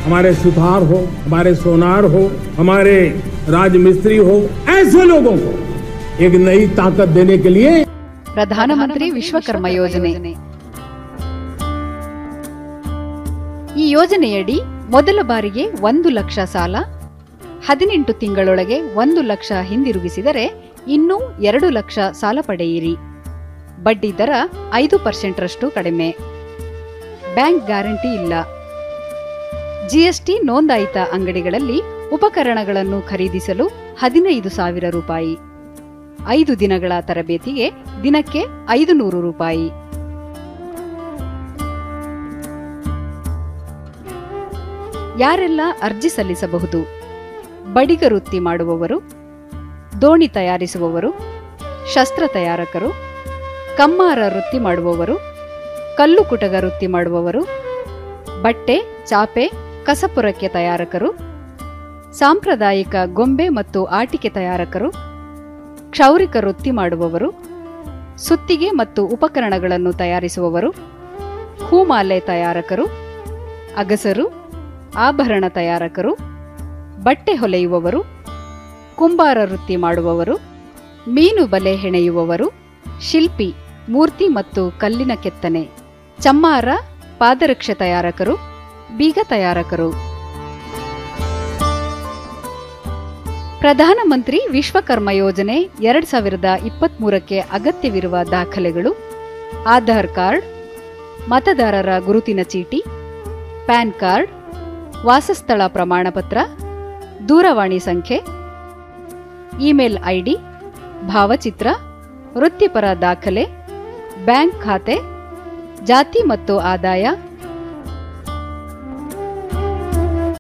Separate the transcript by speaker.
Speaker 1: हमारे सुथार हो, हमारे सोनार हो, हमारे राजमिस्त्री हो, ऐसे लोगों को एक नई ताकत देने के लिए
Speaker 2: ಪ್ರಧಾನಮಂತ್ರಿ ವಿಶ್ವಕರ್ಮ ಯೋಜನೆ. ಈ ಯೋಜನೆಯಡಿ ಮೊದಲ ಬಾರಿಗೆ 1 ಲಕ್ಷ ಸಾಲ, 18 ತಿಂಗಳೊಳಗೆ 1 ಲಕ್ಷ ಹಿಂದಿರುಗಿಸಿದರೆ ಇನ್ನೂ 2 ಲಕ್ಷ ಸಾಲ ಪಡೆಯಿರಿ. ಬಡ್ಡಿ ದರ 5% ಕಡಿಮೆ. ಬ್ಯಾಂಕ್ ಗ್ಯಾರಂಟಿ ಇಲ್ಲ. ಜಿಎಸ್ಟಿ ನೋಂದಾಯಿತ ಅಂಗಡಿಗಳಲ್ಲಿ ಉಪಕರಣಗಳನ್ನು ಖರೀದಿಸಲು 15,000 ರೂಪಾಯಿ. 5 ದಿನಗಳ ತರಬೇತಿಗೆ ದಿನಕ್ಕೆ 500 ರೂಪಾಯಿ. ಯಾರೆಲ್ಲ ಅರ್ಜಿ ಸಲ್ಲಿಸಬಹುದು? ಬಡಿಗ ವೃತ್ತಿ ಮಾಡುವವರು, ದೋಣಿ ತಯಾರಿಸುವವರು, ಶಸ್ತ್ರ ತಯಾರಕರು, ಕಮ್ಮಾರ ವೃತ್ತಿ ಮಾಡುವವರು, ಕಲ್ಲು ಕುಟಗ ವೃತ್ತಿ ಮಾಡುವವರು, ಬಟ್ಟೆ, ಚಾಪೆ, ಕಸಪುರಕ್ಕೆ ತಯಾರಕರು, ಸಾಂಪ್ರದಾಯಿಕ ಗೊಂಬೆ ಮತ್ತು ಆಟಿಕೆ ತಯಾರಕರು, ಕ್ಷೌರಿಕ ವೃತ್ತಿ ಮಾಡುವವರು, ಸುತ್ತಿಗೆ ಮತ್ತು ಉಪಕರಣಗಳನ್ನು ತಯಾರಿಸುವವರು, ಹೂಮಾಲೆ ತಯಾರಕರು, ಅಗಸರು, ಆಭರಣ ತಯಾರಕರು, ಬಟ್ಟೆ ಹೊಲೆಯುವವರು, ಕುಂಬಾರ ವೃತ್ತಿ ಮಾಡುವವರು, ಮೀನು ಬಲೆ ಹೆಣೆಯುವವರು, ಶಿಲ್ಪಿ, ಮೂರ್ತಿ ಮತ್ತು ಕಲ್ಲಿನ ಕೆತ್ತನೆ, ಚಮ್ಮಾರ, ಪಾದರಕ್ಷೆ ತಯಾರಕರು, ಬೀಗ ತಯಾರಕರು. ಪ್ರಧಾನಮಂತ್ರಿ ವಿಶ್ವಕರ್ಮ ಯೋಜನೆ 2023ಕ್ಕೆ ಅಗತ್ಯವಿರುವ ದಾಖಲೆಗಳು: ಆಧಾರ್ ಕಾರ್ಡ್, ಮತದಾರರ ಗುರುತಿನ ಚೀಟಿ, ಪ್ಯಾನ್ ಕಾರ್ಡ್, ವಾಸಸ್ಥಳ ಪ್ರಮಾಣಪತ್ರ, ದೂರವಾಣಿ ಸಂಖ್ಯೆ, ಇಮೇಲ್ ಐಡಿ, ಭಾವಚಿತ್ರ, ವೃತ್ತಿಪರ ದಾಖಲೆ, ಬ್ಯಾಂಕ್ ಖಾತೆ, ಜಾತಿ ಮತ್ತು ಆದಾಯ,